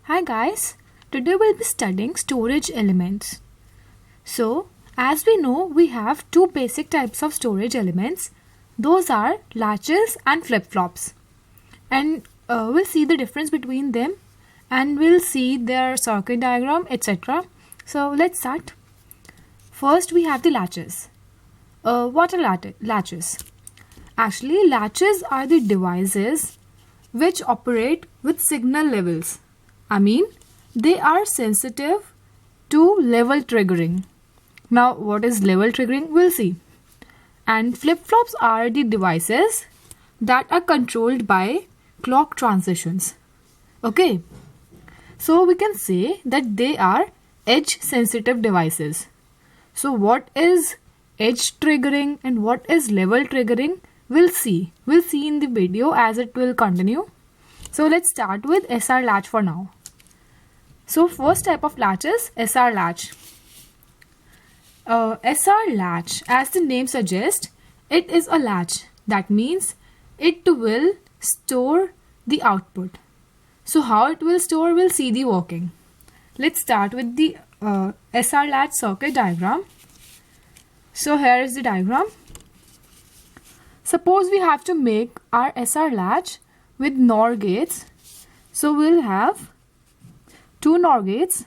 Hi guys, today we'll be studying storage elements. So, as we know, we have two basic types of storage elements. Those are latches and flip-flops. And we'll see the difference between them and we'll see their circuit diagram, etc. So, let's start. First, we have the latches. What are latches? Actually, latches are the devices which operate with signal levels. I mean, they are sensitive to level triggering. Now, what is level triggering? We'll see. And flip-flops are the devices that are controlled by clock transitions. Okay. So, we can say that they are edge-sensitive devices. So, what is edge triggering and what is level triggering? We'll see. We'll see in the video as it will continue. So, let's start with SR latch for now. So first type of latch is SR latch. SR latch, as the name suggests, it is a latch. That means it will store the output. So how it will store, we'll see the working. Let's start with the SR latch circuit diagram. So here is the diagram. Suppose we have to make our SR latch with NOR gates. So we'll have two NOR gates.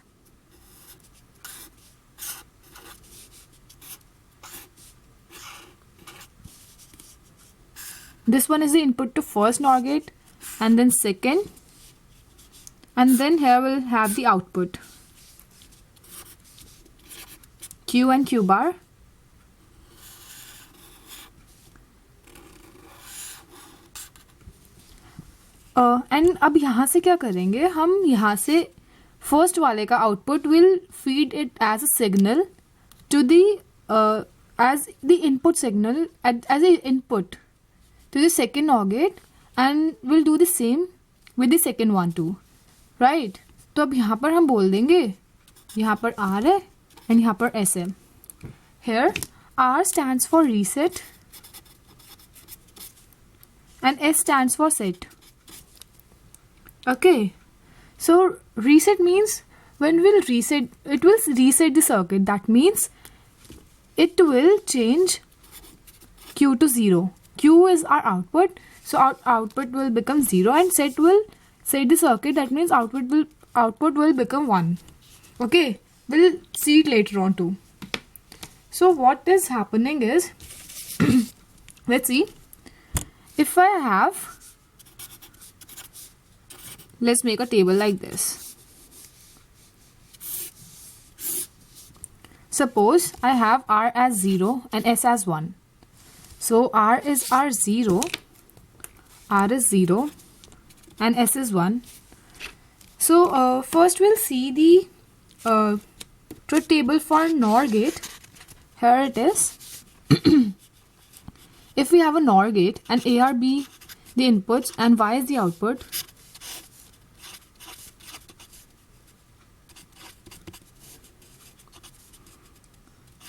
This one is the input to first NOR gate and then second, and then here we'll have the output Q and Q bar. And अब यहाँ से क्या करेंगे, हम यहाँ से first वाले का output will feed it as a signal to the as the input signal as a input to the second NOR gate and will do the same with the second one too, right. तो अब यहाँ पर हम बोल देंगे, यहाँ पर R है एंड यहाँ पर S है. Here R stands for reset and S stands for set. Okay, so reset means when we'll reset, it will reset the circuit. That means it will change Q to 0. Q is our output, so our output will become 0 and set will set the circuit. That means output will become 1. Okay, we'll see it later on too. So what is happening is, let's see, if I have, let's make a table like this. Suppose I have R as 0 and S as 1. So R is R0, R is 0 and S is 1. So first we'll see the truth table for NOR gate. Here it is. If we have a NOR gate and A or B the inputs and Y is the output,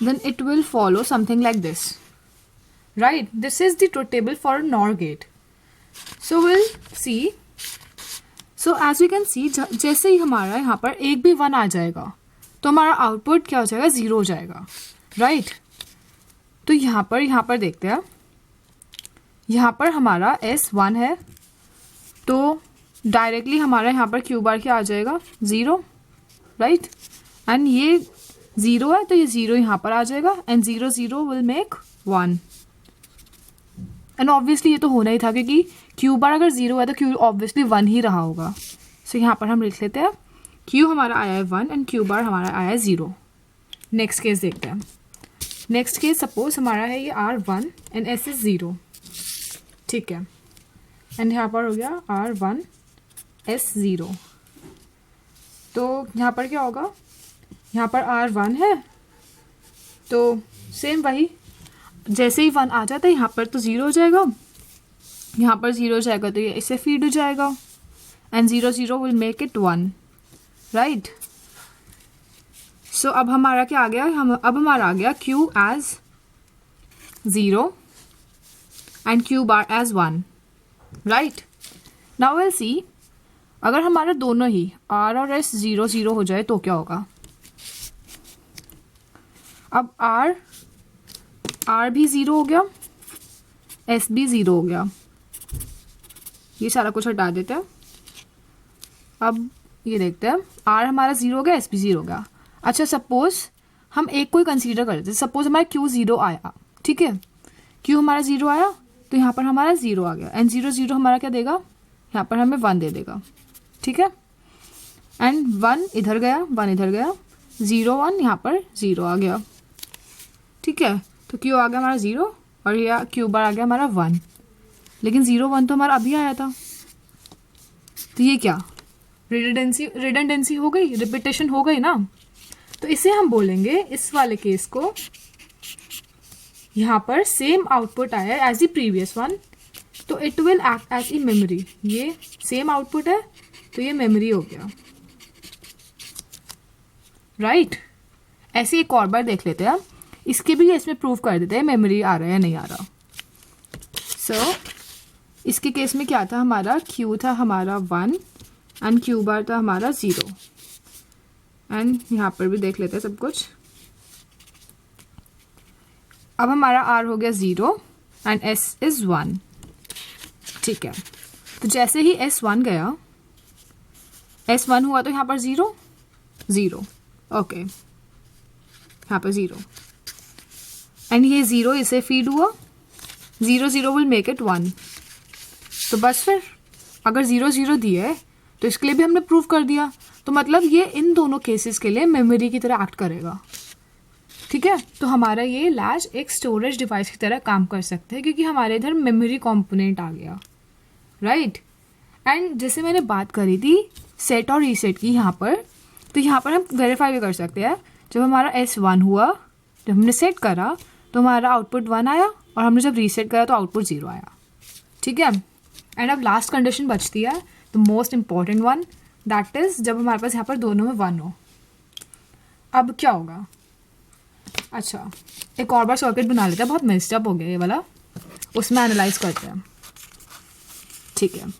then it will follow something like this, right? This is the truth table for a NOR gate. So we'll see. So as we can see, जैसे ही हमारा यहाँ पर एक भी 1 आ जाएगा तो हमारा output क्या हो जाएगा, 0 हो जाएगा, राइट. तो यहाँ पर देखते हैं. यहाँ पर हमारा S 1 है तो डायरेक्टली हमारा यहाँ पर Q बार क्या आ जाएगा, 0, राइट. एंड ये 0 है तो ये 0 यहाँ पर आ जाएगा and 0 0 will make 1. And obviously ये तो होना ही था क्योंकि Q बार अगर 0 है तो Q ऑब्वियसली 1 ही रहा होगा. सो यहाँ पर हम लिख लेते हैं Q हमारा आया है 1 एंड Q बार हमारा आया है 0. नेक्स्ट केस देखते हैं. नेक्स्ट केस सपोज हमारा है ये R1 एंड S इज 0, ठीक है. एंड यहाँ पर हो गया R1 S 0. तो यहाँ पर क्या होगा, यहाँ पर R1 है तो सेम वही, जैसे ही 1 आ जाता है यहाँ पर तो 0 हो जाएगा, यहाँ पर 0 हो जाएगा तो ये इससे फीड हो जाएगा and 0 0 will make it 1, right. So अब हमारा क्या आ गया, अब हमारा आ गया Q as 0 and Q bar as 1, right. Now will see अगर हमारा दोनों ही आर और एस 0 0 हो जाए तो क्या होगा? अब आर भी 0 हो गया, एस भी 0 हो गया, ये सारा कुछ हटा देते हैं। अब ये देखते हैं, आर हमारा 0 हो गया, एस भी 0 हो गया। अच्छा, सपोज हम एक को ही कंसीडर कर लेते हैं। सपोज हमारा क्यू 0 आया, ठीक है, क्यू हमारा 0 आया तो यहाँ पर हमारा 0 आ गया, एंड 0 0 हमारा क्या देगा? यहाँ पर हमें 1 दे देगा, ठीक है। एंड 1 इधर गया, 1 इधर गया, 0 1 यहाँ पर 0 आ गया, ठीक है। तो क्यू आ गया हमारा 0 और यह क्यू बार आ गया हमारा 1, लेकिन 0 1 तो हमारा अभी आया था। तो ये क्या रिडंडेंसी हो गई, रिपीटेशन हो गई ना। तो इसे हम बोलेंगे, इस वाले केस को, यहाँ पर सेम आउटपुट आया एज द प्रीवियस वन, तो it will act as a memory. ये सेम आउटपुट है तो ये मेमोरी हो गया, राइट। ऐसे एक और बार देख लेते हैं, इसके भी इसमें प्रूव कर देते हैं मेमोरी आ रहा है या नहीं आ रहा। सो इसके केस में क्या था, हमारा क्यू था हमारा 1 एंड क्यू बार था हमारा 0, एंड यहाँ पर भी देख लेते हैं सब कुछ। अब हमारा आर हो गया 0 एंड एस इज 1, ठीक है। तो जैसे ही एस 1 गया, एस 1 हुआ तो यहाँ पर 0 0, ओके, यहाँ पर 0, एंड ये 0 इसे फीड हुआ, 0 0 विल मेक इट 1। तो बस फिर अगर 0 0 दिया है तो इसके लिए भी हमने प्रूव कर दिया। तो मतलब ये इन दोनों केसेस के लिए मेमोरी की तरह एक्ट करेगा, ठीक है। तो हमारा ये लैच एक स्टोरेज डिवाइस की तरह काम कर सकते हैं, क्योंकि हमारे इधर मेमोरी कंपोनेंट आ गया, राइट। एंड जैसे मैंने बात करी थी सेट और रीसेट की यहाँ पर, तो यहाँ पर हम वेरीफाई भी कर सकते हैं। जब हमारा S1 हुआ, जब हमने सेट करा तो हमारा आउटपुट 1 आया, और हमने जब रीसेट करा तो आउटपुट 0 आया, ठीक है। एंड अब लास्ट कंडीशन बचती है, the most important one, that is जब हमारे पास यहाँ पर दोनों में 1 हो। अब क्या होगा? अच्छा, एक और बार सर्किट बना लेते हैं, बहुत मिक्सड अप हो गया ये वाला, उसमें एनालाइज करते हैं, ठीक है।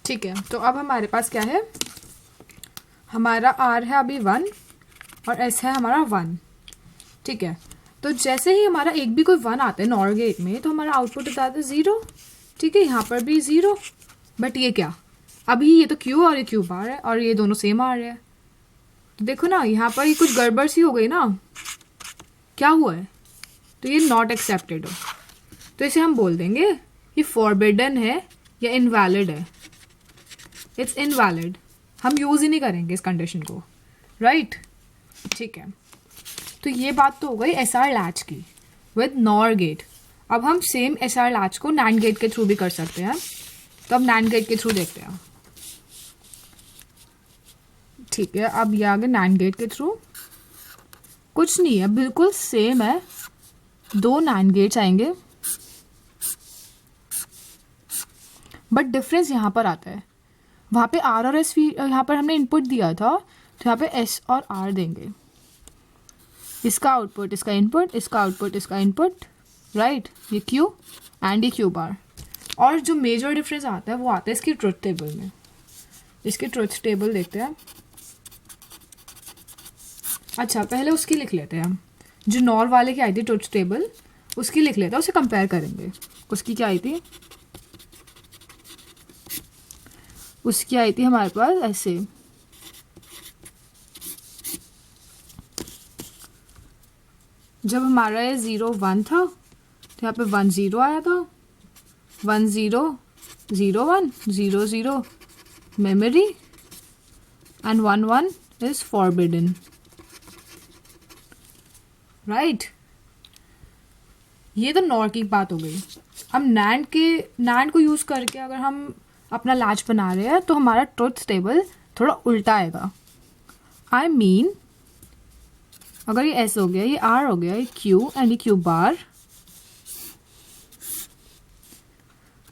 ठीक है, तो अब हमारे पास क्या है, हमारा आर है अभी 1 और एस है हमारा 1, ठीक है। तो जैसे ही हमारा एक भी कोई 1 आता है नॉर गेट में, तो हमारा आउटपुट आता है 0, ठीक है। यहाँ पर भी 0, बट ये क्या, अभी ये तो क्यू और ये क्यू बार है और ये दोनों सेम आ रहे हैं। तो देखो ना, यहाँ पर ये कुछ गड़बड़ सी हो गई ना, क्या हुआ है? तो ये नॉट एक्सेप्टेड हो, तो इसे हम बोल देंगे ये फॉरबिडन है या इनवैलिड है। इट्स इनवैलिड, हम यूज ही नहीं करेंगे इस कंडीशन को, राइट, ठीक है। तो ये बात तो हो गई एसआर लैच की विद नॉर गेट। अब हम सेम एसआर लैच को नैंड गेट के थ्रू भी कर सकते हैं, तो अब नैंड गेट के थ्रू देखते हैं, ठीक है। अब ये आगे नैंड गेट के थ्रू कुछ नहीं है, बिल्कुल सेम है, 2 नैंड गेट्स आएंगे, बट डिफरेंस यहाँ पर आता है। वहाँ पे आर और एस, यहाँ पर हमने इनपुट दिया था, तो यहाँ पे एस और आर देंगे, इसका आउटपुट इसका इनपुट, इसका आउटपुट इसका इनपुट, राइट। ये क्यू एंड ये क्यू बार। और जो मेजर डिफरेंस आता है वो आता है इसकी ट्रुथ टेबल में। इसकी ट्रुथ टेबल देखते हैं। अच्छा, पहले उसकी लिख लेते हैं हम, जो नॉर वाले की आई थी ट्रुथ टेबल, उसकी लिख लेते हैं, उसे कंपेयर करेंगे। उसकी क्या आई थी? उसकी आई थी हमारे पास ऐसे, जब हमारा ये 0 1 था तो यहाँ पे 1 0 आया था, 1 0 0 1 0 0 memory and 1 1 is forbidden, right. ये तो नॉर की बात हो गई। अब नैंड को यूज करके अगर हम अपना लैच बना रहे हैं तो हमारा ट्रुथ टेबल थोड़ा उल्टा आएगा। आई मीन अगर ये एस हो गया, ये आर हो गया, ये क्यू एंड ये क्यू बार,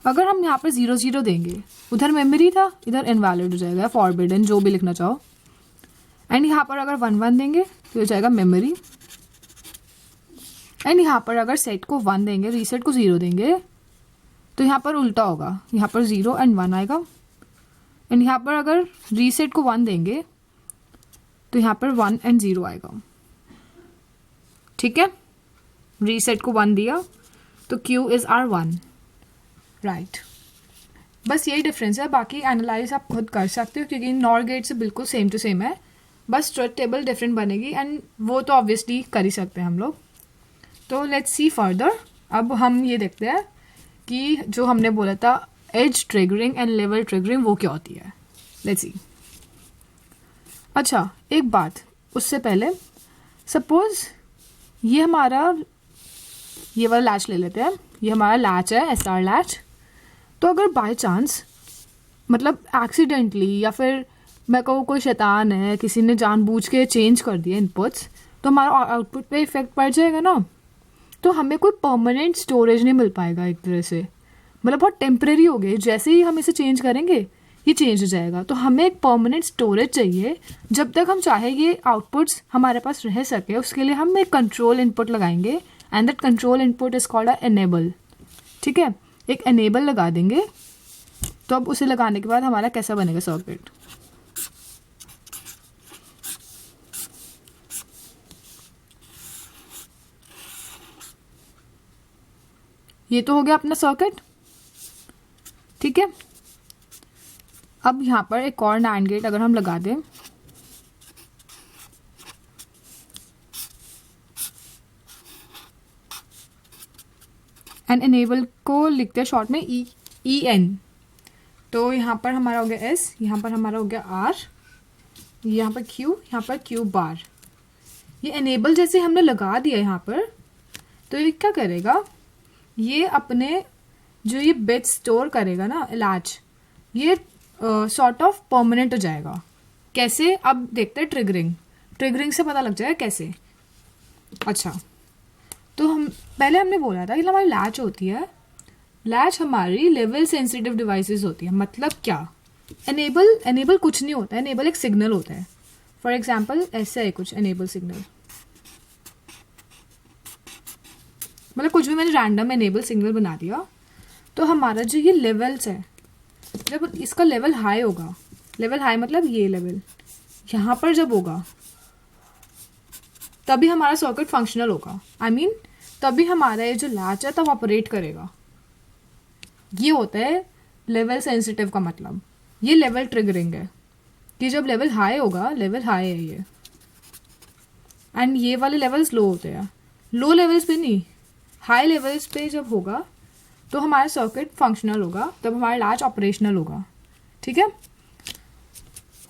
अगर हम यहाँ पर 0 0 देंगे उधर मेमोरी था, इधर इनवैलिड हो जाएगा, फॉरबिडन, जो भी लिखना चाहो। एंड यहाँ पर अगर 1 1 देंगे तो हो जाएगा मेमोरी। एंड यहाँ पर अगर सेट को 1 देंगे, रीसेट को 0 देंगे, तो यहाँ पर उल्टा होगा, यहाँ पर 0 एंड 1 आएगा। एंड यहाँ पर अगर रीसेट को 1 देंगे तो यहाँ पर 1 एंड 0 आएगा। ठीक है, रीसेट को 1 दिया तो Q इज आर 1, राइट। बस यही डिफरेंस है, बाकी एनालाइज आप खुद कर सकते हो क्योंकि नॉर गेट से बिल्कुल सेम टू सेम है, बस ट्रुथ टेबल डिफरेंट बनेगी एंड वो तो ऑब्वियसली कर ही सकते हैं हम लोग। तो लेट्स सी फर्दर। अब हम ये देखते हैं कि जो हमने बोला था edge triggering and level triggering वो क्या होती है। Let's see. अच्छा, एक बात उससे पहले, सपोज ये हमारा ये वाला लैच ले लेते हैं, ये हमारा लैच है SR लैच। तो अगर बाय चांस मतलब एक्सीडेंटली या फिर मैं कहूँ कोई शैतान है, किसी ने जानबूझ के चेंज कर दिया इनपुट्स, तो हमारा आउटपुट पे इफेक्ट पड़ जाएगा ना। तो हमें कोई परमानेंट स्टोरेज नहीं मिल पाएगा एक तरह से, मतलब बहुत टेम्परेरी हो गए, जैसे ही हम इसे चेंज करेंगे ये चेंज हो जाएगा। तो हमें एक परमानेंट स्टोरेज चाहिए, जब तक हम चाहे ये आउटपुट्स हमारे पास रह सके उसके लिए हम एक कंट्रोल इनपुट लगाएंगे and that control input is called a enable. ठीक है, एक एनेबल लगा देंगे। तो अब उसे लगाने के बाद हमारा कैसा बनेगा सर्किट। ये तो हो गया अपना सर्किट। ठीक है, अब यहाँ पर एक और NAND गेट अगर हम लगा दें, एंड एनेबल को लिखते हैं शॉर्ट में EN। तो यहाँ पर हमारा हो गया S, यहाँ पर हमारा हो गया R, यहाँ पर Q, यहाँ पर Q बार। ये एनेबल जैसे हमने लगा दिया यहाँ पर, तो ये क्या करेगा, ये अपने जो ये बिट स्टोर करेगा ना लैच, ये सॉर्ट ऑफ परमानेंट हो जाएगा। कैसे, अब देखते हैं ट्रिगरिंग से पता लग जाएगा कैसे। अच्छा, तो हमने बोला था कि हमारी लैच होती है, लैच हमारी लेवल सेंसिटिव डिवाइसेस होती है। मतलब क्या, एनेबल कुछ नहीं होता है, एनेबल एक सिग्नल होता है। फॉर एग्जाम्पल ऐसे है कुछ एनेबल सिग्नल, मतलब कुछ भी मैंने रैंडम एनेबल सिग्नल बना दिया। तो हमारा जो ये लेवल्स है, जब इसका लेवल हाई होगा, लेवल हाई मतलब ये लेवल यहाँ पर जब होगा तभी हमारा सर्किट फंक्शनल होगा। I mean, तभी हमारा ये जो लैच है तब ऑपरेट करेगा। ये होता है लेवल सेंसिटिव का मतलब। ये लेवल ट्रिगरिंग है कि जब लेवल हाई होगा, लेवल हाई है ये, एंड ये वाले लेवल्स लो होते हैं। लो लेवल्स पे नहीं, हाई लेवल्स पे जब होगा तो हमारा सर्किट फंक्शनल होगा, तब हमारा लैच ऑपरेशनल होगा। ठीक है,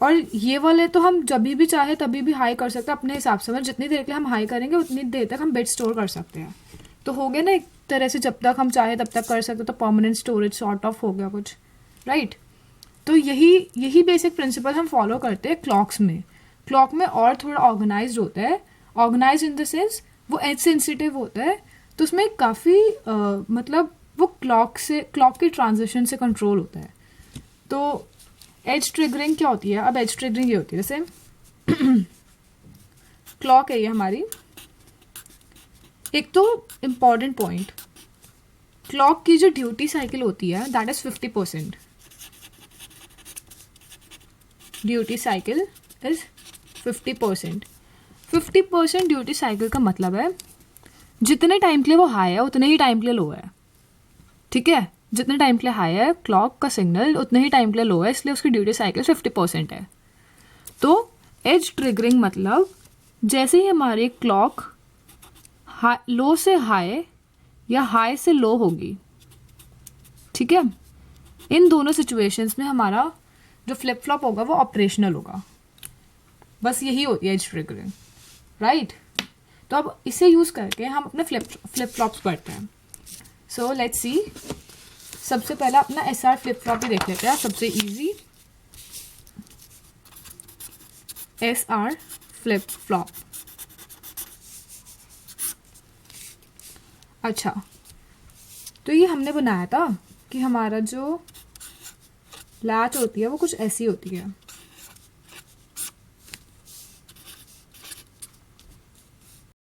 और ये वाले तो हम जब भी चाहे तभी भी हाई कर सकते हैं अपने हिसाब से, मतलब जितनी देर के लिए हम हाई करेंगे उतनी देर तक हम बिट स्टोर कर सकते हैं। तो हो गया ना एक तरह से, जब तक हम चाहे तब तक कर सकते, तो परमानेंट स्टोरेज सॉर्ट ऑफ हो गया कुछ, राइट। तो यही बेसिक प्रिंसिपल हम फॉलो करते हैं क्लॉक्स में। क्लॉक में और थोड़ा ऑर्गेनाइज्ड होता है, ऑर्गेनाइज इन द सेंस वो एज सेंसिटिव होता है, तो उसमें काफ़ी मतलब वो क्लॉक के ट्रांजिशन से कंट्रोल होता है। तो एज ट्रिगरिंग क्या होती है, अब एज ट्रिगरिंग ये होती है, जैसे क्लॉक है ये हमारी। एक तो इम्पॉर्टेंट पॉइंट, क्लॉक की जो ड्यूटी साइकिल होती है that is 50%। Duty cycle is 50%। 50% duty cycle का मतलब है जितने टाइम के लिए वो हाई है उतने ही टाइम के लिए लो है। ठीक है, जितने टाइम के लिए हाई है क्लॉक का सिग्नल उतने ही टाइम के लिए लो है, इसलिए उसकी ड्यूटी साइकिल 50% है। तो एज ट्रिगरिंग मतलब जैसे ही हमारी क्लॉक लो से हाई या हाई से लो होगी, ठीक है, इन दोनों सिचुएशंस में हमारा जो फ्लिप फ्लॉप होगा वो ऑपरेशनल होगा। बस यही होती है एज ट्रिगरिंग, राइट। तो अब इसे यूज करके हम अपने फ्लिप फ्लॉप्स पढ़ते हैं। सो लेट्स सी, सबसे पहला अपना SR फ्लिप फ्लॉप ही देख लेते हैं, सबसे इजी SR फ्लिप फ्लॉप। अच्छा, तो ये हमने बनाया था कि हमारा जो लैच होती है वो कुछ ऐसी होती है.